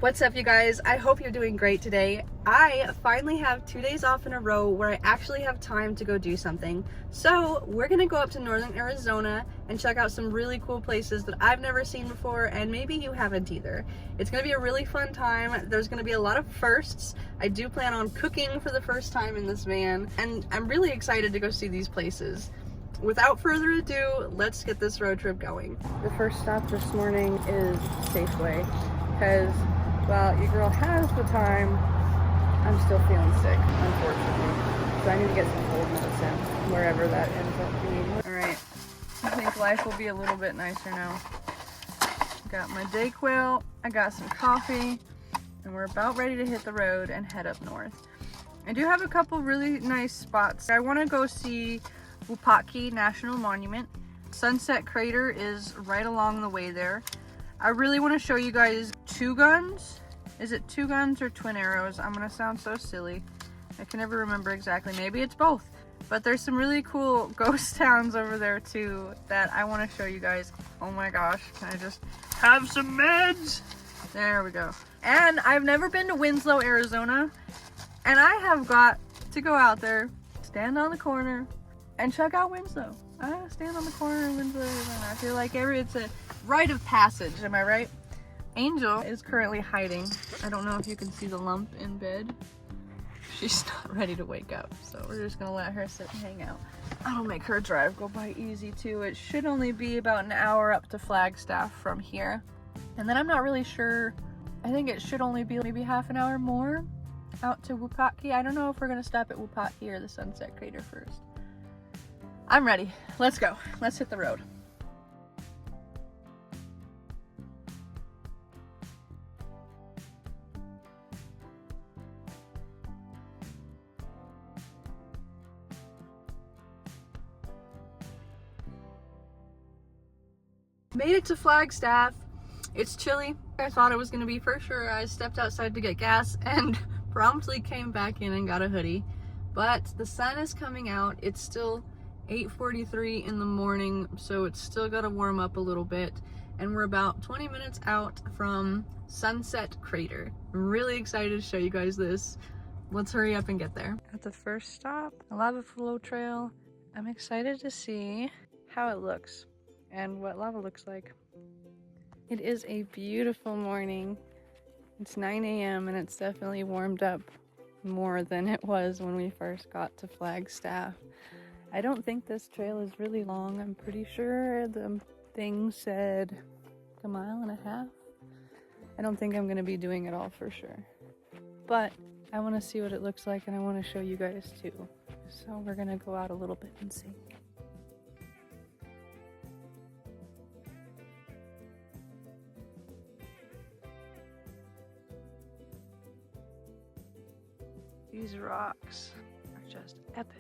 What's up, you guys? I hope you're doing great today. I finally have 2 days off in a row where I actually have time to go do something. So we're gonna go up to northern Arizona and check out some really cool places that I've never seen before, and maybe you haven't either. It's gonna be a really fun time. There's gonna be a lot of firsts. I do plan on cooking for the first time in this van, and I'm really excited to go see these places. Without further ado, let's get this road trip going. The first stop this morning is Safeway, because well, your girl has the time. I'm still feeling sick, unfortunately. So I need to get some cold medicine, wherever that ends up being. Alright, I think life will be a little bit nicer now. Got my Dayquil, I got some coffee, and we're about ready to hit the road and head up north. I do have a couple really nice spots. I want to go see Wupatki National Monument. Sunset Crater is right along the way there. I really want to show you guys Two Guns. Is it Two Guns or Twin Arrows? I'm gonna sound so silly. I can never remember exactly. Maybe it's both. But there's some really cool ghost towns over there too that I want to show you guys. Oh my gosh, can I just have some meds? There we go. And I've never been to Winslow, Arizona. And I have got to go out there, stand on the corner, and check out Winslow. I gotta stand on the corner in Winslow, Arizona. I feel like it's a rite of passage, am I right? Angel is currently hiding. I don't know if you can see the lump in bed. She's not ready to wake up, so we're just gonna let her sit and hang out. That'll make her drive go by easy too. It should only be about an hour up to Flagstaff from here. And then I'm not really sure. I think it should only be maybe half an hour more out to Wupatki. I don't know if we're gonna stop at Wupatki or the Sunset Crater first. I'm ready. Let's go. Let's hit the road. Made it to Flagstaff. It's chilly. I thought it was gonna be for sure. I stepped outside to get gas and promptly came back in and got a hoodie. But the sun is coming out. It's still 8:43 in the morning, so it's still gotta warm up a little bit. And we're about 20 minutes out from Sunset Crater. I'm really excited to show you guys this. Let's hurry up and get there. At the first stop, a lava flow trail. I'm excited to see how it looks and what lava looks like. It is a beautiful morning. It's 9 a.m. and it's definitely warmed up more than it was when we first got to Flagstaff. I don't think this trail is really long. I'm pretty sure the thing said a mile and a half. I don't think I'm gonna be doing it all for sure. But I wanna see what it looks like and I wanna show you guys too. So we're gonna go out a little bit and see. These rocks are just epic.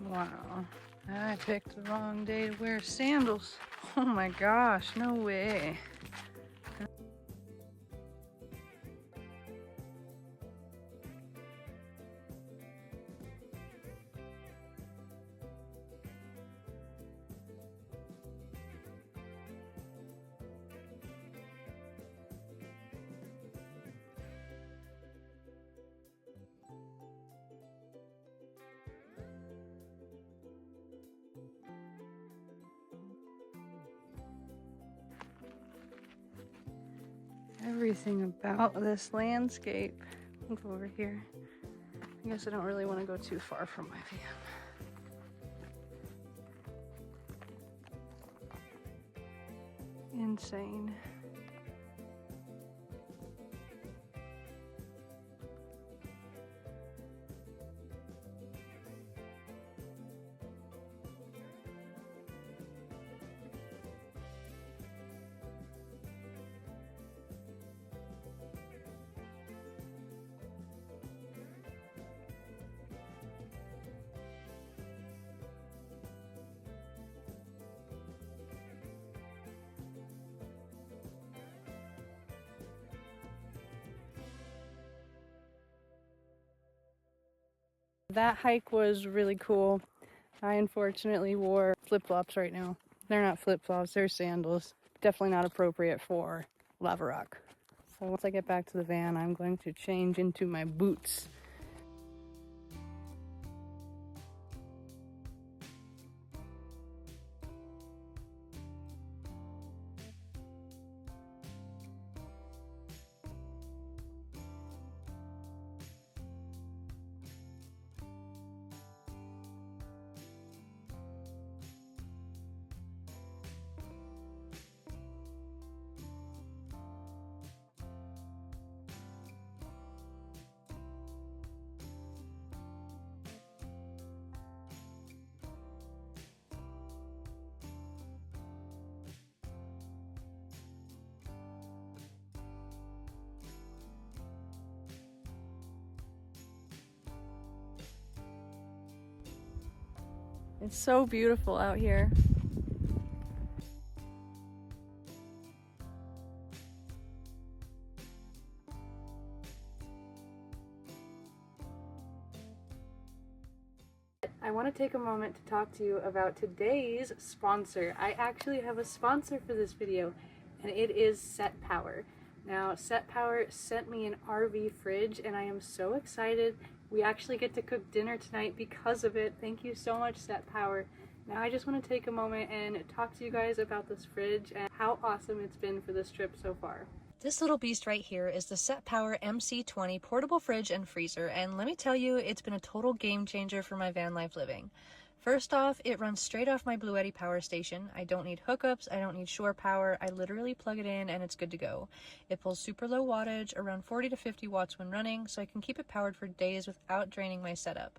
Wow, I picked the wrong day to wear sandals. Oh my gosh, no way. Everything about this landscape. Look over here. I guess I don't really want to go too far from my van. Insane. That hike was really cool. I unfortunately wore flip-flops right now. They're not flip-flops, they're sandals. Definitely not appropriate for lava rock. So once I get back to the van, I'm going to change into my boots. It's so beautiful out here. I want to take a moment to talk to you about today's sponsor. I actually have a sponsor for this video, and it is Set Power. Now, Set Power sent me an RV fridge, and I am so excited. We actually get to cook dinner tonight because of it. Thank you so much, Set Power. Now, I just want to take a moment and talk to you guys about this fridge and how awesome it's been for this trip so far. This little beast right here is the Set Power MC20 portable fridge and freezer, and let me tell you, it's been a total game changer for my van life living. First off, it runs straight off my Bluetti power station. I don't need hookups, I don't need shore power, I literally plug it in and it's good to go. It pulls super low wattage, around 40 to 50 watts when running, so I can keep it powered for days without draining my setup.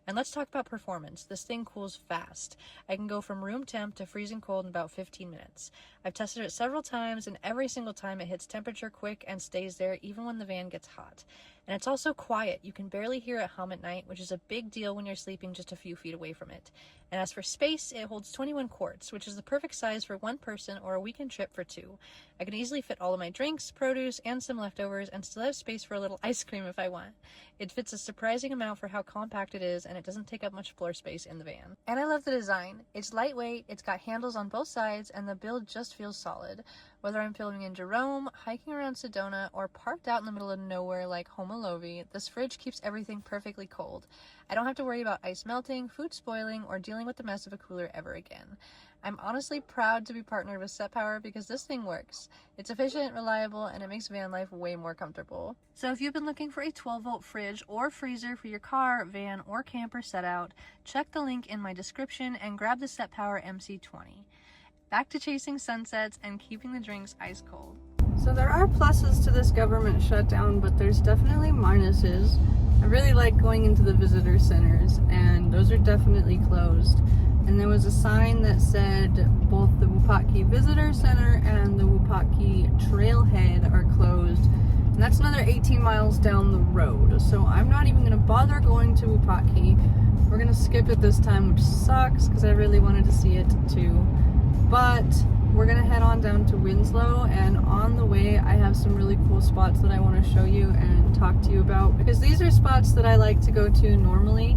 And let's talk about performance. This thing cools fast. I can go from room temp to freezing cold in about 15 minutes. I've tested it several times, and every single time it hits temperature quick and stays there even when the van gets hot. And it's also quiet. You can barely hear it hum at night, which is a big deal when you're sleeping just a few feet away from it. And as for space, it holds 21 quarts, which is the perfect size for one person or a weekend trip for two. I can easily fit all of my drinks, produce, and some leftovers, and still have space for a little ice cream if I want. It fits a surprising amount for how compact it is, and it doesn't take up much floor space in the van. And I love the design. It's lightweight, it's got handles on both sides, and the build just feels solid. Whether I'm filming in Jerome, hiking around Sedona, or parked out in the middle of nowhere like Homalovi, this fridge keeps everything perfectly cold. I don't have to worry about ice melting, food spoiling, or dealing with the mess of a cooler ever again. I'm honestly proud to be partnered with Set Power because this thing works. It's efficient, reliable, and it makes van life way more comfortable. So if you've been looking for a 12-volt fridge or freezer for your car, van, or camper set out, check the link in my description and grab the Set Power MC20. Back to chasing sunsets and keeping the drinks ice cold. So there are pluses to this government shutdown, but there's definitely minuses. I really like going into the visitor centers, and those are definitely closed. And there was a sign that said both the Wupatki Visitor Center and the Wupatki Trailhead are closed. And that's another 18 miles down the road. So I'm not even going to bother going to Wupatki. We're going to skip it this time, which sucks because I really wanted to see it too. But we're going to head on down to Winslow, and on the way I have some really cool spots that I want to show you and talk to you about, because these are spots that I like to go to normally,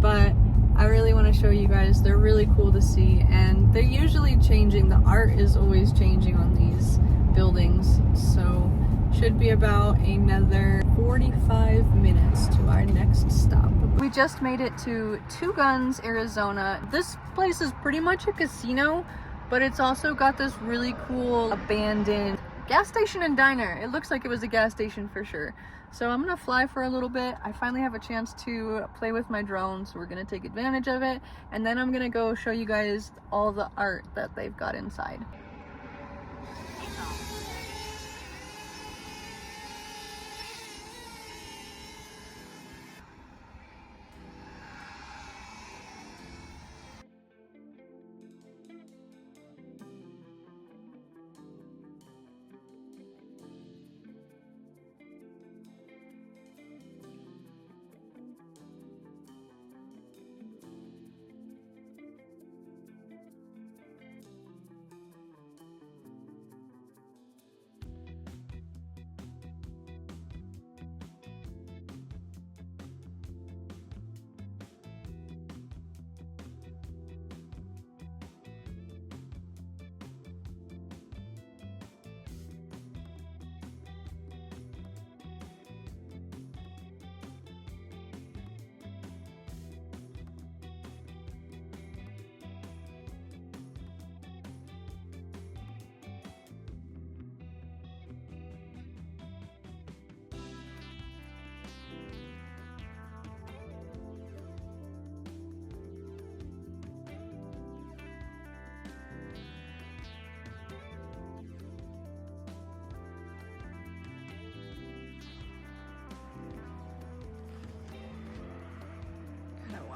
but I really want to show you guys. They're really cool to see, and they're usually changing. The art is always changing on these buildings, so should be about another 45 minutes to our next stop. We just made it to Two Guns, Arizona. This place is pretty much a casino, but it's also got this really cool abandoned gas station and diner. It looks like it was a gas station for sure. So I'm gonna fly for a little bit. I finally have a chance to play with my drone, so we're gonna take advantage of it. And then I'm gonna go show you guys all the art that they've got inside.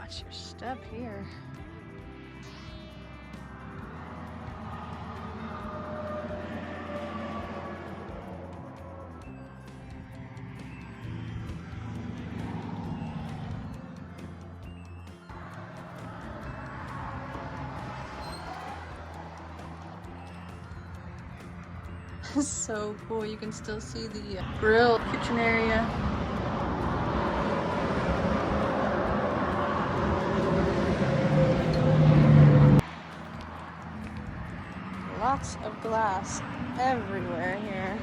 Watch your step here. So cool, you can still see the grill, kitchen area. Lots of glass everywhere here.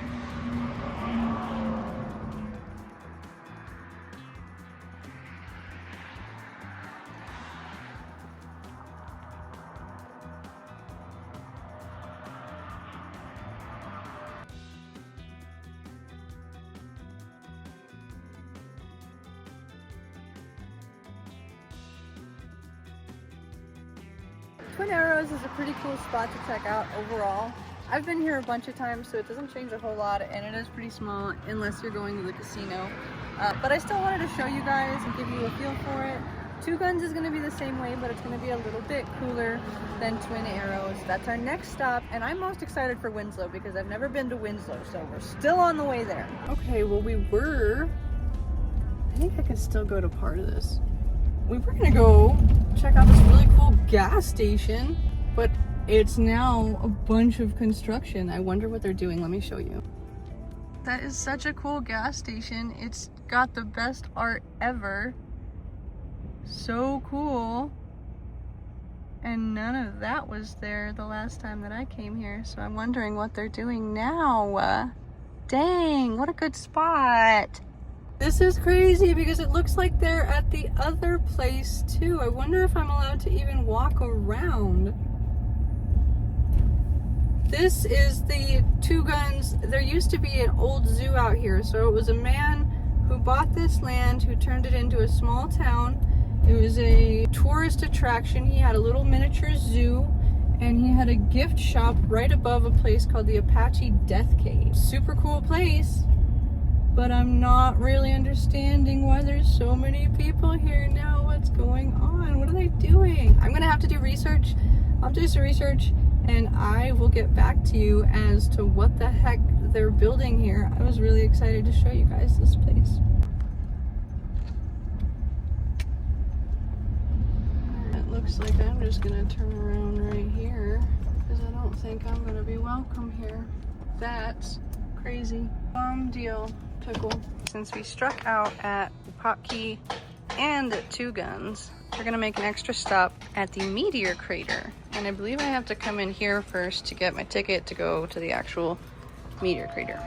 Twin Arrows is a pretty cool spot to check out overall. I've been here a bunch of times, so it doesn't change a whole lot, and it is pretty small unless you're going to the casino. But I still wanted to show you guys and give you a feel for it. Two Guns is going to be the same way, but it's going to be a little bit cooler than Twin Arrows. That's our next stop, and I'm most excited for Winslow because I've never been to Winslow, so we're still on the way there. Okay, well I think I can still go to part of this. We were gonna go check out this really cool gas station, but it's now a bunch of construction. I wonder what they're doing. Let me show you. That is such a cool gas station. It's got the best art ever. So cool. And none of that was there the last time that I came here, so I'm wondering what they're doing now. Dang, what a good spot. This is crazy because it looks like they're at the other place too. I wonder if I'm allowed to even walk around. This is the Two Guns. There used to be an old zoo out here. So it was a man who bought this land, who turned it into a small town. It was a tourist attraction. He had a little miniature zoo, and he had a gift shop right above a place called the Apache Death Cave. Super cool place. But I'm not really understanding why there's so many people here now. What's going on? What are they doing? I'm gonna have to do research. I'll do some research and I will get back to you as to what the heck they're building here. I was really excited to show you guys this place. It looks like I'm just gonna turn around right here because I don't think I'm gonna be welcome here. That's crazy. Deal. Pickle. Since we struck out at Hotkey and Two Guns, we're gonna make an extra stop at the Meteor Crater. And I believe I have to come in here first to get my ticket to go to the actual Meteor Crater.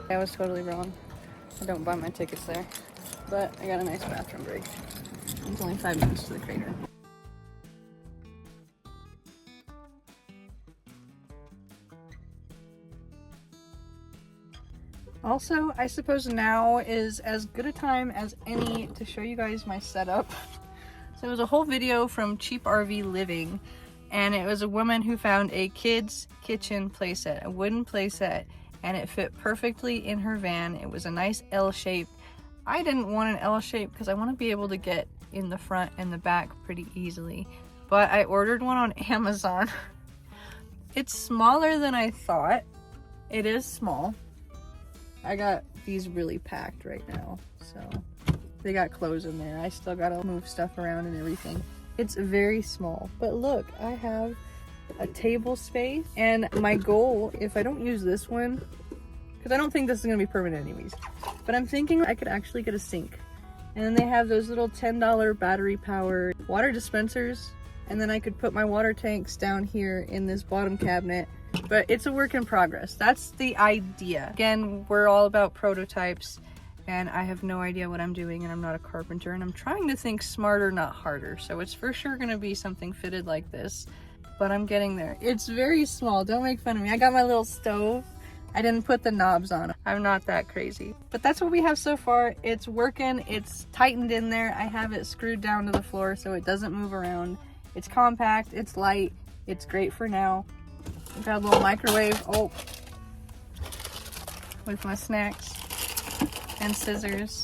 I was totally wrong. I don't buy my tickets there, but I got a nice bathroom break. It's only 5 minutes to the crater. Also, I suppose now is as good a time as any to show you guys my setup. So it was a whole video from Cheap RV Living, and it was a woman who found a kid's kitchen playset, a wooden playset, and it fit perfectly in her van. It was a nice L shape. I didn't want an L shape because I want to be able to get in the front and the back pretty easily, but I ordered one on Amazon. It's smaller than I thought. It is small. I got these really packed right now, so they got clothes in there. I still gotta move stuff around and everything. It's very small, but look, I have a table space, and my goal, if I don't use this one, because I don't think this is gonna be permanent anyways, but I'm thinking I could actually get a sink. And then they have those little $10 battery powered water dispensers. And then I could put my water tanks down here in this bottom cabinet. But it's a work in progress. That's the idea. Again, we're all about prototypes, and I have no idea what I'm doing, and I'm not a carpenter, and I'm trying to think smarter, not harder. So it's for sure gonna be something fitted like this, but I'm getting there. It's very small, don't make fun of me. I got my little stove. I didn't put the knobs on. I'm not that crazy. But that's what we have so far. It's working, it's tightened in there. I have it screwed down to the floor so it doesn't move around. It's compact, it's light, it's great for now. Got a little microwave. Oh, with my snacks and scissors.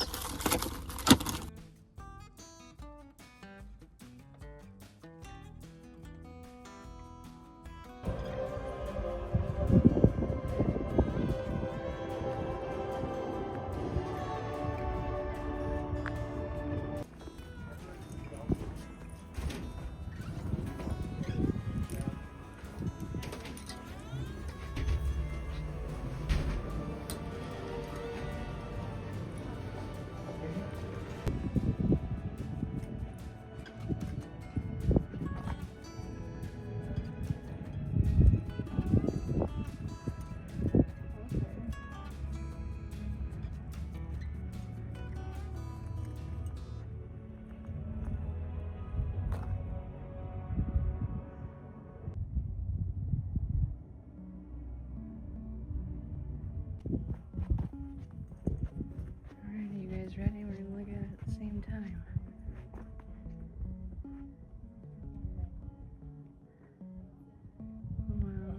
Ready? We're gonna look at it at the same time. Wow.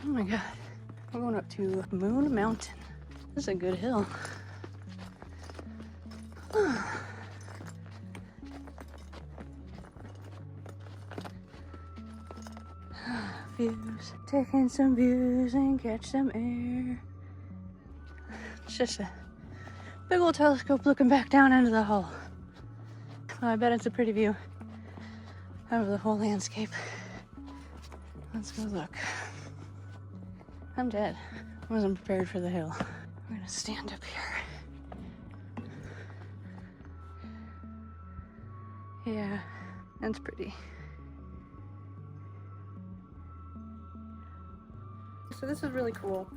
Oh my god, we're going up to Moon Mountain. This is a good hill. Views, taking some views and catch some air. It's just a big old telescope looking back down into the hole. Well, I bet it's a pretty view over the whole landscape. Let's go look. I'm dead. I wasn't prepared for the hill. I'm gonna stand up here. Yeah, that's pretty. So this is really cool.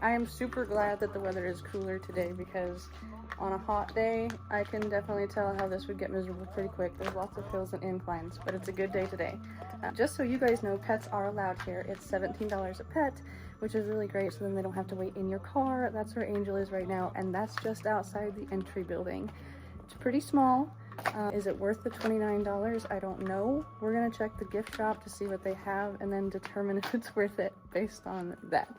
I am super glad that the weather is cooler today because on a hot day, I can definitely tell how this would get miserable pretty quick. There's lots of hills and inclines, but it's a good day today. Just so you guys know, pets are allowed here. It's $17 a pet, which is really great, so then they don't have to wait in your car. That's where Angel is right now, and that's just outside the entry building. It's pretty small. Is it worth the $29? I don't know. We're gonna check the gift shop to see what they have and then determine if it's worth it based on that.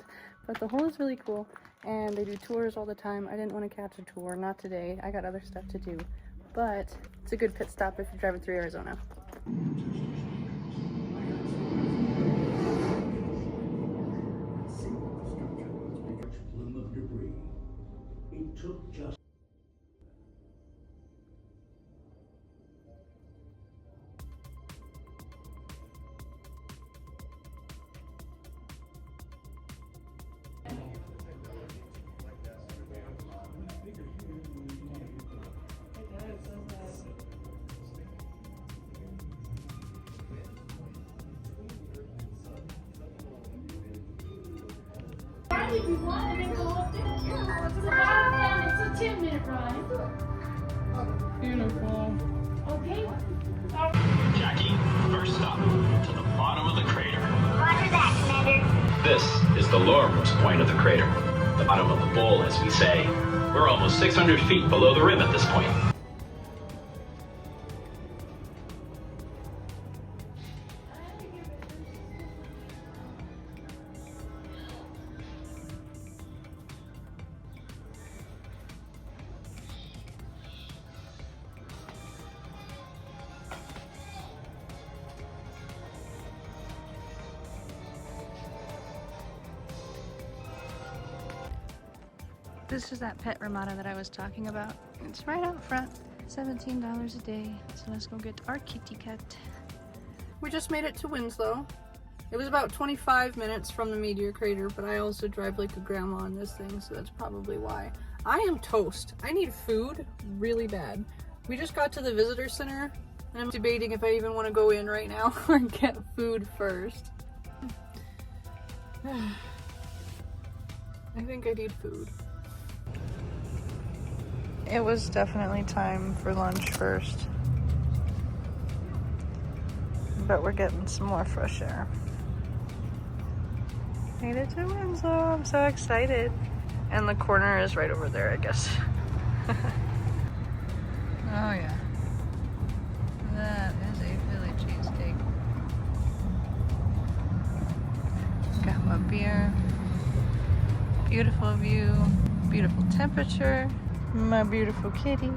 But the hole is really cool, and they do tours all the time. I didn't want to catch a tour, not today. I got other stuff to do, but it's a good pit stop if you're driving through Arizona. It took just If you want, and then go up there. Yeah, it's about it's a 10-minute ride. Beautiful. Okay. Jackie, first stop, to the bottom of the crater. Roger that, Commander. This is the lowermost point of the crater. The bottom of the bowl, as we say. We're almost 600 feet below the rim at this point. This is that pet Ramada that I was talking about. It's right out front. $17 a day. So let's go get our kitty cat. We just made it to Winslow. It was about 25 minutes from the Meteor Crater, but I also drive like a grandma on this thing, so that's probably why. I am toast. I need food really bad. We just got to the visitor center, and I'm debating if I even want to go in right now or get food first. I think I need food. It was definitely time for lunch first. But we're getting some more fresh air. Made it to Winslow. I'm so excited. And the corner is right over there, I guess. Oh yeah. That is a Philly cheesesteak. Got my beer. Beautiful view. Beautiful temperature. My beautiful kitty.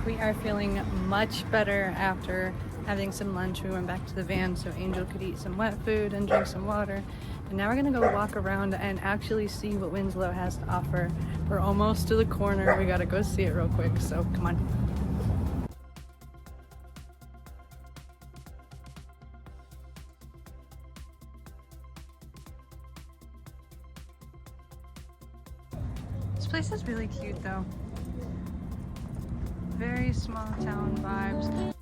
We are feeling much better after having some lunch. We went back to the van so Angel could eat some wet food and drink some water. And now we're gonna go walk around and actually see what Winslow has to offer. We're almost to the corner. We gotta go see it real quick, so come on. This place is really cute though. Very small town vibes.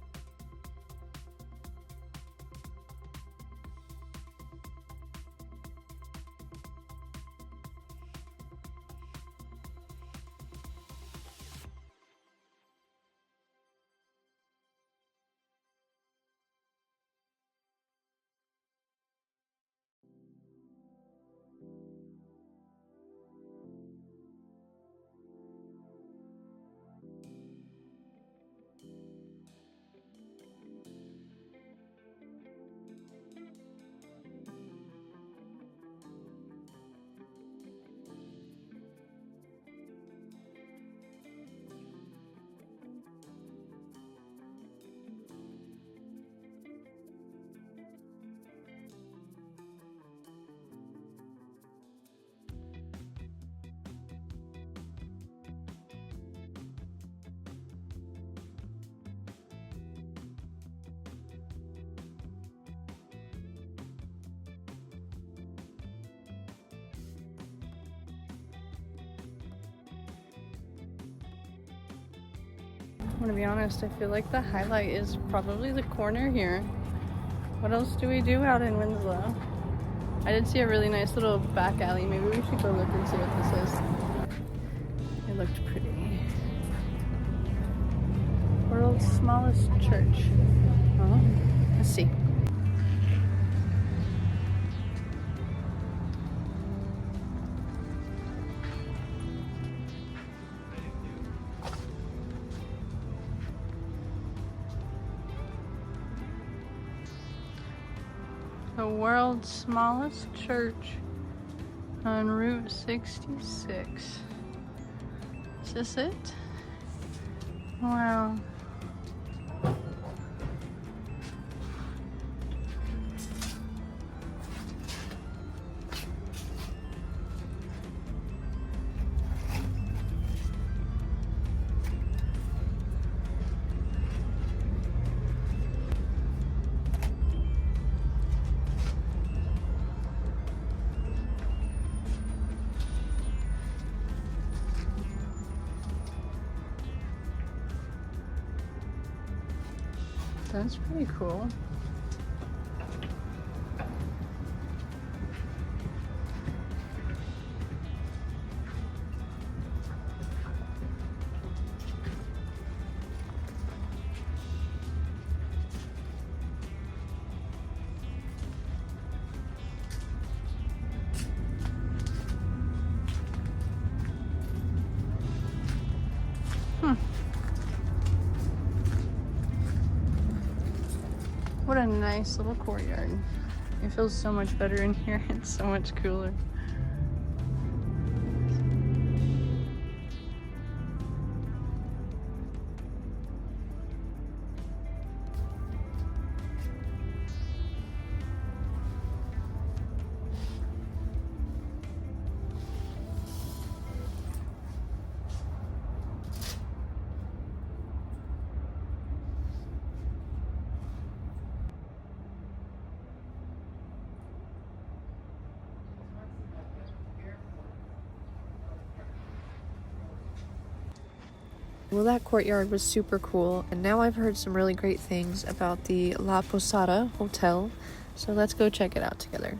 I'm gonna be honest, I feel like the highlight is probably the corner here. What else do we do out in Winslow? I did see a really nice little back alley. Maybe we should go look and see what this is. It looked pretty. World's smallest church. Oh, let's see. The world's smallest church on Route 66. Is this it? Wow. That's pretty cool. What a nice little courtyard. It feels so much better in here. It's so much cooler. Well, that courtyard was super cool, and now I've heard some really great things about the La Posada Hotel, so let's go check it out together.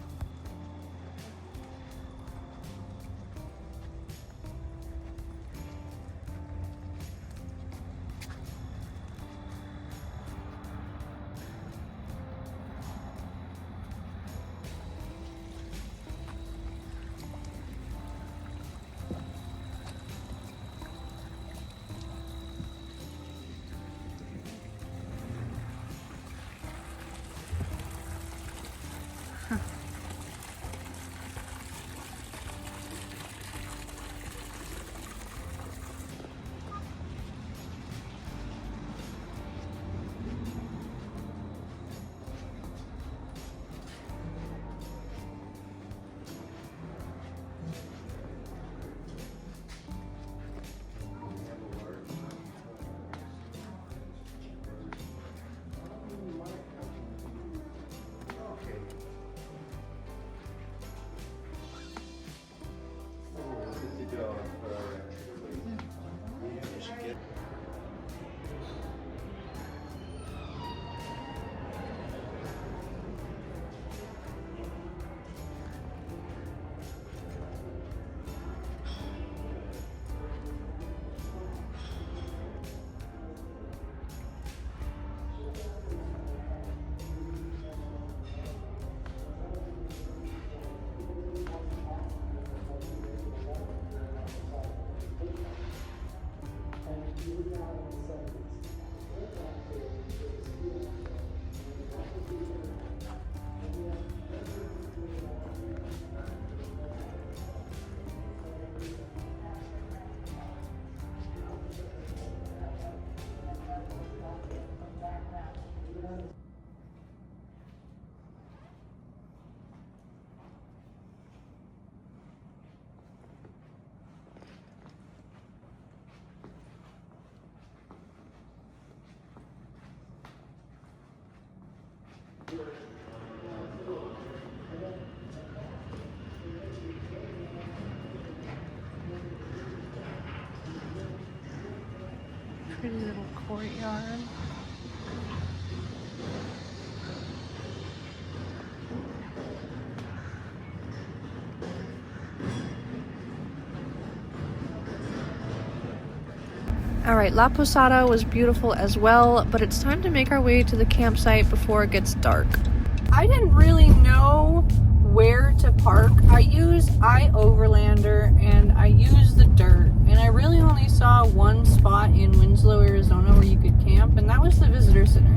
Pretty little courtyard. Alright, La Posada was beautiful as well, but it's time to make our way to the campsite before it gets dark. I didn't really know where to park. I used iOverlander and I used the dirt, and I really only saw one spot in Winslow, Arizona where you could camp, and that was the visitor center.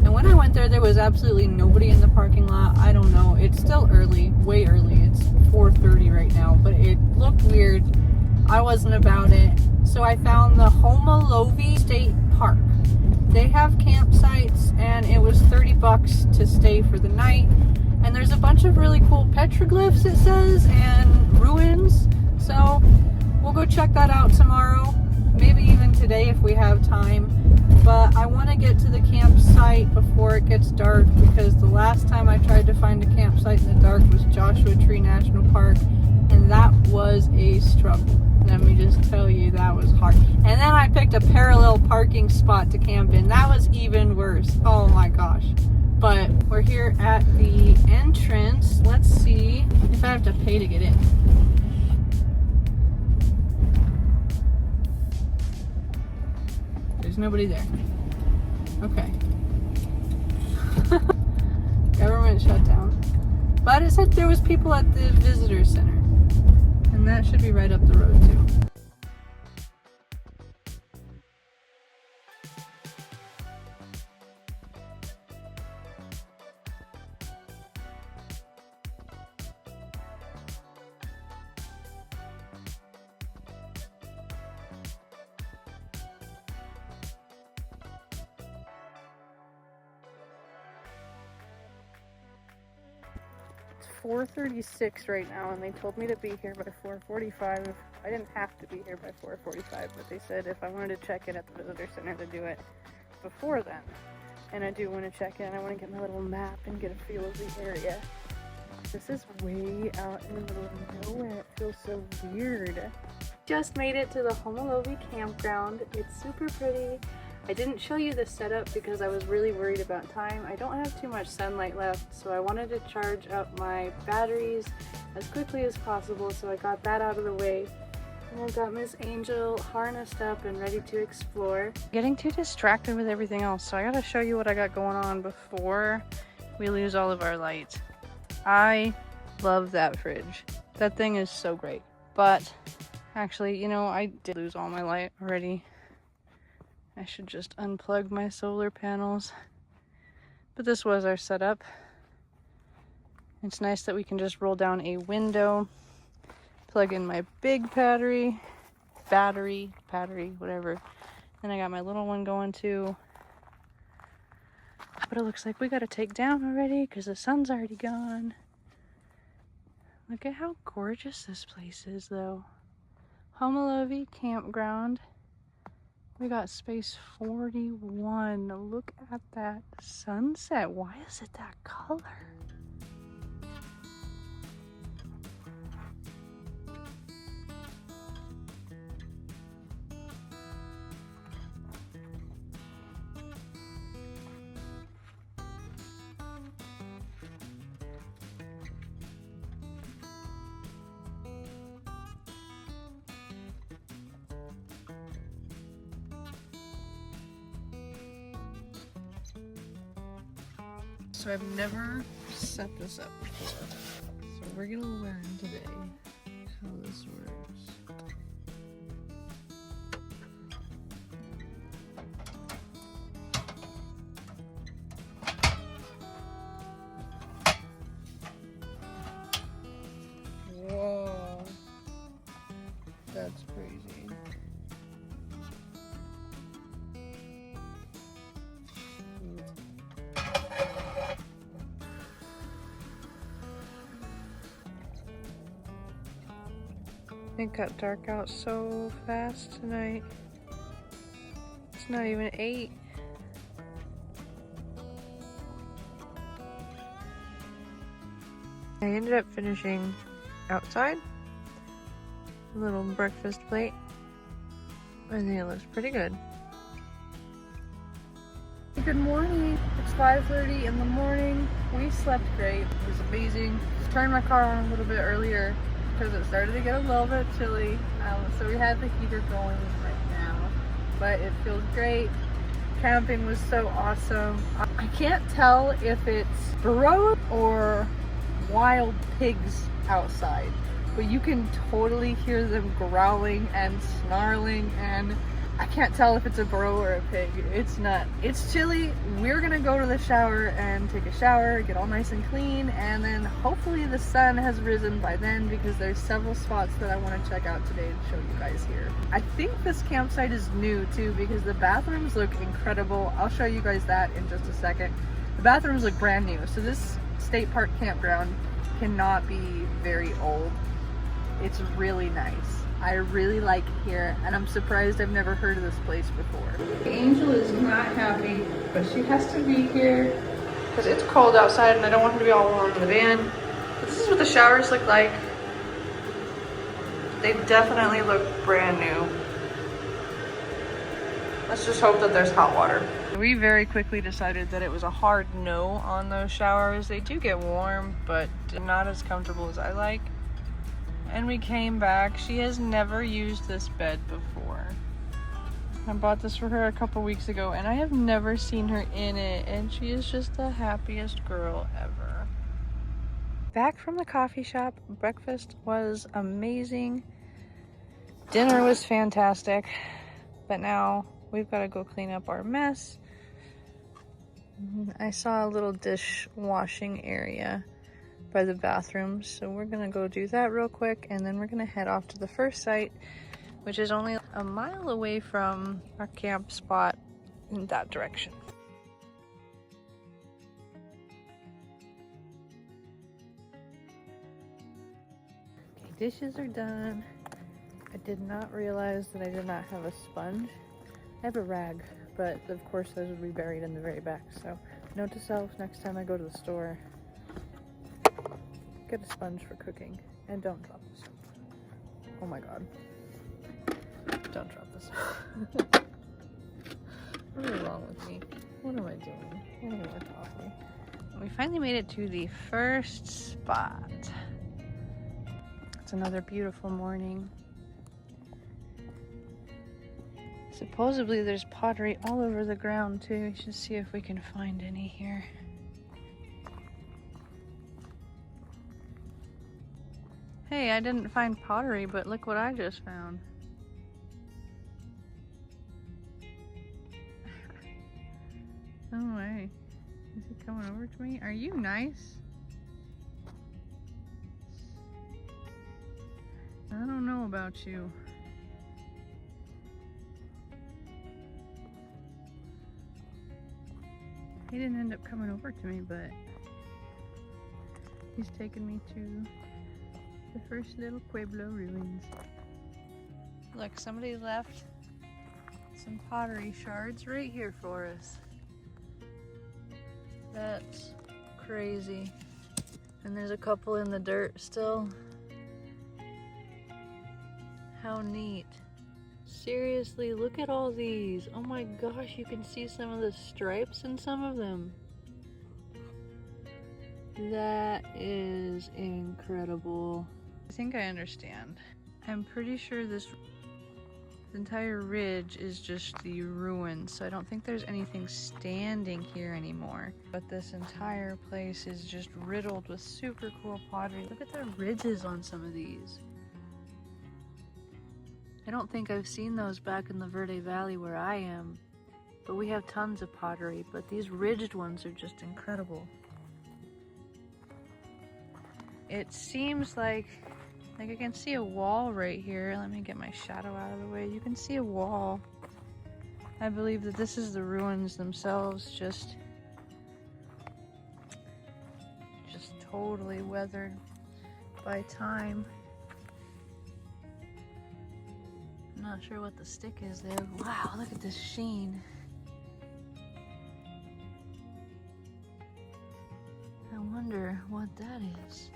And when I went there was absolutely nobody in the parking lot. I don't know, it's still early, way early. It's 4:30 right now, but it looked weird. I wasn't about it. So I found the Homalovi State Park. They have campsites, and it was $30 to stay for the night. And there's a bunch of really cool petroglyphs, it says, and ruins. So we'll go check that out tomorrow. Maybe even today if we have time. But I want to get to the campsite before it gets dark, because the last time I tried to find a campsite in the dark was Joshua Tree National Park, and that was a struggle. Let me just tell you, that was hard. And then I picked a parallel parking spot to camp in. That was even worse. Oh my gosh. But we're here at the entrance. Let's see if I have to pay to get in. There's nobody there. Okay. Government shutdown. But it said there was people at the visitor center. And that should be right up the road too. It's 4:36 right now, and they told me to be here by 4:45. I didn't have to be here by 4:45, but they said if I wanted to check in at the visitor center to do it before then. And I do want to check in. I want to get my little map and get a feel of the area. This is way out in the middle of nowhere. It feels so weird. Just made it to the Homalovi campground. It's super pretty. I didn't show you the setup because I was really worried about time. I don't have too much sunlight left, so I wanted to charge up my batteries as quickly as possible, so I got that out of the way. And I've got Miss Angel harnessed up and ready to explore. Getting too distracted with everything else, so I gotta show you what I got going on before we lose all of our light. I love that fridge. That thing is so great. But actually, you know, I did lose all my light already. I should just unplug my solar panels. But this was our setup. It's nice that we can just roll down a window, plug in my big battery, whatever. And I got my little one going too. But it looks like we gotta take down already because the sun's already gone. Look at how gorgeous this place is though. Homalovi campground. We got space 41. Look at that sunset. Why is it that color? So I've never set this up before. So we're gonna learn today how this works. Whoa, that's crazy. It got dark out so fast tonight. It's not even 8. I ended up finishing outside. A little breakfast plate. I think it looks pretty good. Good morning. It's 5:30 in the morning. We slept great. It was amazing. Turned my car on a little bit earlier because it started to get a little bit chilly, so we had the heater going right now, but it feels great. Camping was so awesome. I can't tell if it's burros or wild pigs outside, but you can totally hear them growling and snarling, and I can't tell if it's a burro or a pig. It's not. It's chilly. We're gonna go to the shower and take a shower, get all nice and clean, and then hopefully the sun has risen by then because there's several spots that I want to check out today to show you guys here. I think this campsite is new too because the bathrooms look incredible. I'll show you guys that in just a second. The bathrooms look brand new, so this state park campground cannot be very old. It's really nice. I really like it here, and I'm surprised I've never heard of this place before. Angel is not happy, but she has to be here because it's cold outside and I don't want her to be all warm in the van. But this is what the showers look like. They definitely look brand new. Let's just hope that there's hot water. We very quickly decided that it was a hard no on those showers. They do get warm, but not as comfortable as I like. And we came back. She has never used this bed before. I bought this for her a couple weeks ago and I have never seen her in it, and she is just the happiest girl ever. Back from the coffee shop, breakfast was amazing. Dinner was fantastic, but now we've got to go clean up our mess. I saw a little dishwashing area by the bathrooms, so we're gonna go do that real quick, and then we're gonna head off to the first site, which is only a mile away from our camp spot in that direction. Okay, dishes are done. I did not realize that I did not have a sponge. I have a rag, but of course those would be buried in the very back, so note to self, next time I go to the store, get a sponge for cooking and don't drop the soap. Oh my god. Don't drop this. What is wrong with me? What am I doing? I need more coffee. We finally made it to the first spot. It's another beautiful morning. Supposedly there's pottery all over the ground too. We should see if we can find any here. Hey, I didn't find pottery, but look what I just found. No way. Is he coming over to me? Are you nice? I don't know about you. He didn't end up coming over to me, but he's taking me to the first little Pueblo ruins. Look, somebody left some pottery shards right here for us. That's crazy. And there's a couple in the dirt still. How neat. Seriously, look at all these. Oh my gosh, you can see some of the stripes in some of them. That is incredible. I think I understand. I'm pretty sure this entire ridge is just the ruins, so I don't think there's anything standing here anymore. But this entire place is just riddled with super cool pottery. Look at the ridges on some of these. I don't think I've seen those back in the Verde Valley where I am, but we have tons of pottery, but these ridged ones are just incredible. It seems like I can see a wall right here. Let me get my shadow out of the way. You can see a wall. I believe that this is the ruins themselves, just totally weathered by time. I'm not sure what the stick is there. Wow, look at this sheen. I wonder what that is.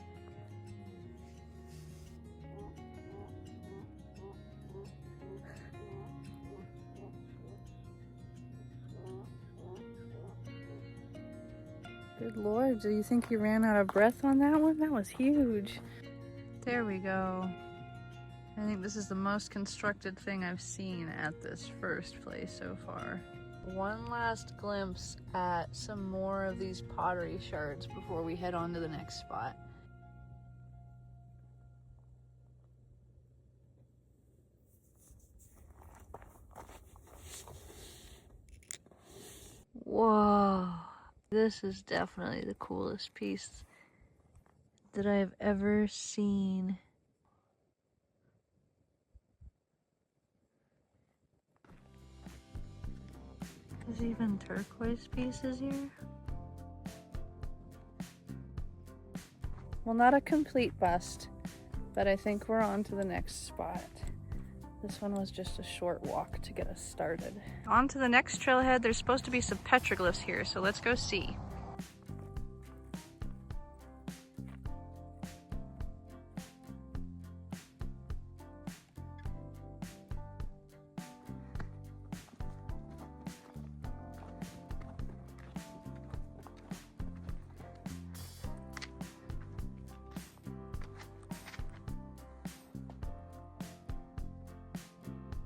Good Lord, do you think you ran out of breath on that one? That was huge. There we go. I think this is the most constructed thing I've seen at this first place so far. One last glimpse at some more of these pottery shards before we head on to the next spot. Whoa, this is definitely the coolest piece that I've ever seen. There's even turquoise pieces here. Well, not a complete bust, but I think we're on to the next spot. This one was just a short walk to get us started. On to the next trailhead. There's supposed to be some petroglyphs here, so let's go see.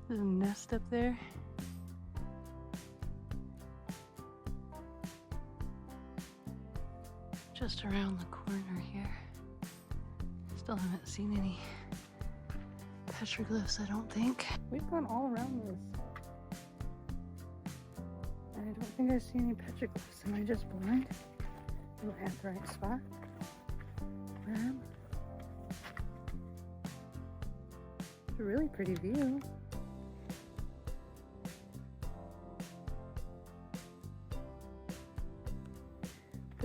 There's a nest up there. Just around the corner here. Still haven't seen any petroglyphs, I don't think. We've gone all around this. And I don't think I see any petroglyphs. Am I just blind? Am I at the right spot? Where am I? It's a really pretty view.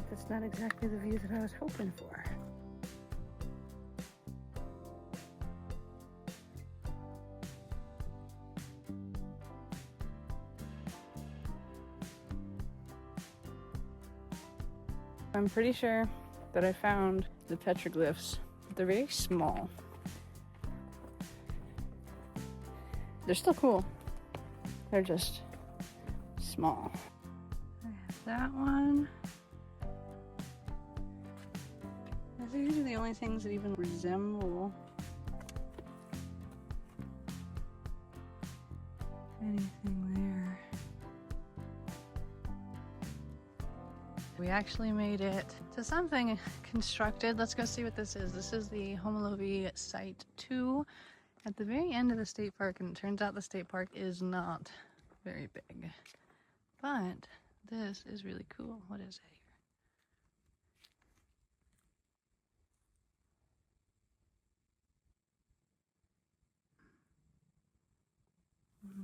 That's not exactly the view that I was hoping for. I'm pretty sure that I found the petroglyphs. They're very small. They're still cool. They're just small. I have that one. These are the only things that even resemble anything there. We actually made it to something constructed. Let's go see what this is. This is the Homalovi Site 2 at the very end of the state park, and it turns out the state park is not very big. But this is really cool. What is it here?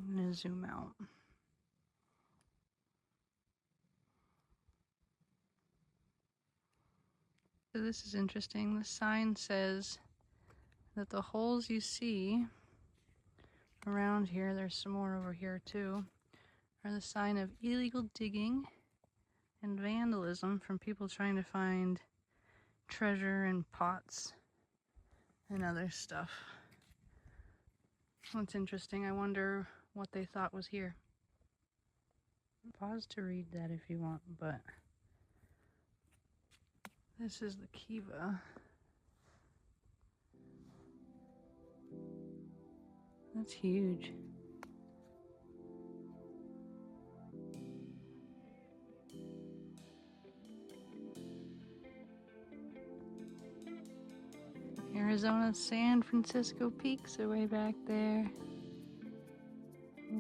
I'm gonna zoom out. So this is interesting. The sign says that the holes you see around here, there's some more over here too, are the sign of illegal digging and vandalism from people trying to find treasure and pots and other stuff. That's interesting. I wonder what they thought was here. Pause to read that if you want, but this is the kiva. That's huge. Arizona's San Francisco peaks are way back there. Wow.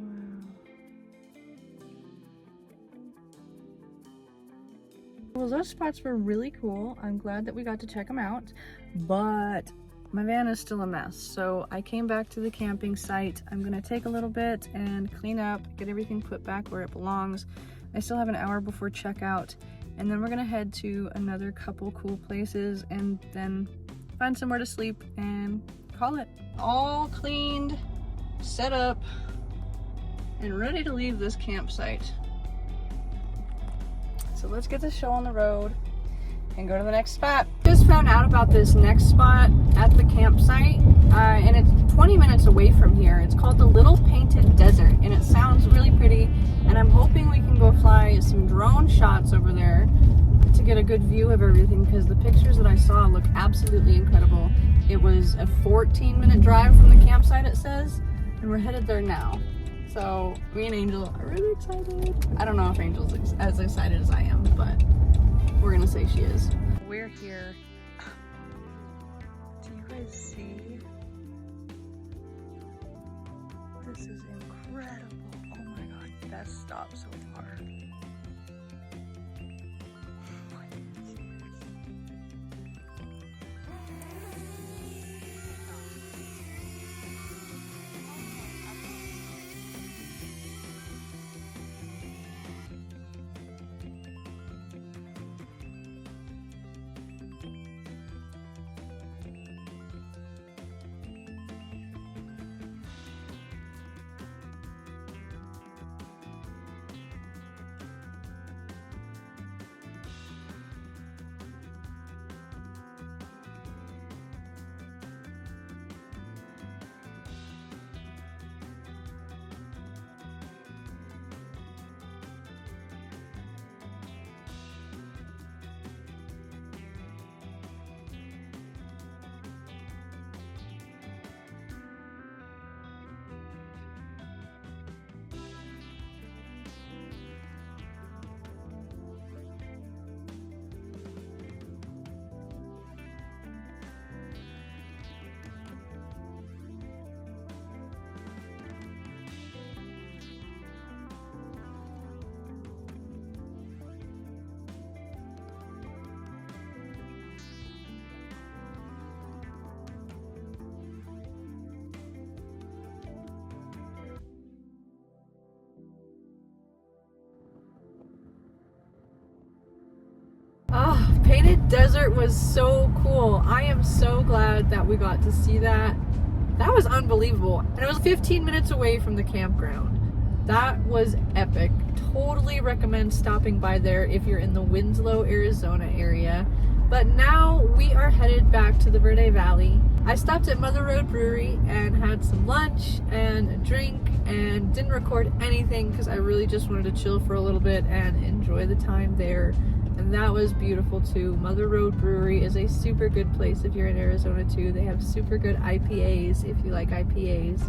Well, those spots were really cool. I'm glad that we got to check them out, but my van is still a mess. So I came back to the camping site. I'm gonna take a little bit and clean up, get everything put back where it belongs. I still have an hour before checkout, and then we're gonna head to another couple cool places and then find somewhere to sleep and call it. All cleaned, set up, and ready to leave this campsite. So let's get this show on the road and go to the next spot. Just found out about this next spot at the campsite, and it's 20 minutes away from here. It's called the Little Painted Desert, and it sounds really pretty, and I'm hoping we can go fly some drone shots over there to get a good view of everything, because the pictures that I saw look absolutely incredible. It was a 14-minute drive from the campsite, it says, and we're headed there now. So me and Angel are really excited. I don't know if Angel's as excited as I am, but we're gonna say she is. We're here. Do you guys see? This is incredible. Oh my god, that stopped so far. Oh, Painted Desert was so cool. I am so glad that we got to see that. That was unbelievable. And it was 15 minutes away from the campground. That was epic. Totally recommend stopping by there if you're in the Winslow, Arizona area. But now we are headed back to the Verde Valley. I stopped at Mother Road Brewery and had some lunch and a drink and didn't record anything because I really just wanted to chill for a little bit and enjoy the time there. And that was beautiful too. Mother Road Brewery is a super good place if you're in Arizona too. They have super good IPAs if you like IPAs.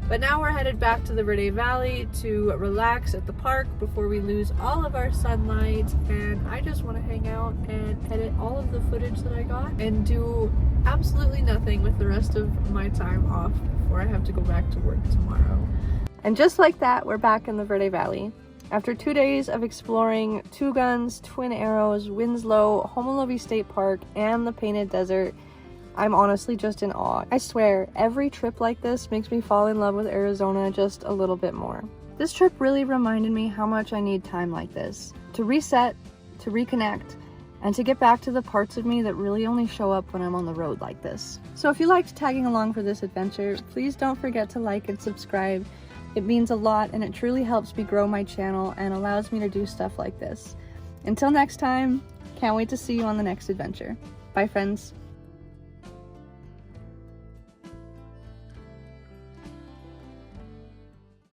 But now we're headed back to the Verde Valley to relax at the park before we lose all of our sunlight, and I just want to hang out and edit all of the footage that I got and do absolutely nothing with the rest of my time off before I have to go back to work tomorrow. And just like that, we're back in the Verde Valley. After 2 days of exploring Two Guns, Twin Arrows, Winslow, Homalovi State Park, and the Painted Desert, I'm honestly just in awe. I swear, every trip like this makes me fall in love with Arizona just a little bit more. This trip really reminded me how much I need time like this. To reset, to reconnect, and to get back to the parts of me that really only show up when I'm on the road like this. So if you liked tagging along for this adventure, please don't forget to like and subscribe. It means a lot and it truly helps me grow my channel and allows me to do stuff like this. Until next time, can't wait to see you on the next adventure. Bye friends.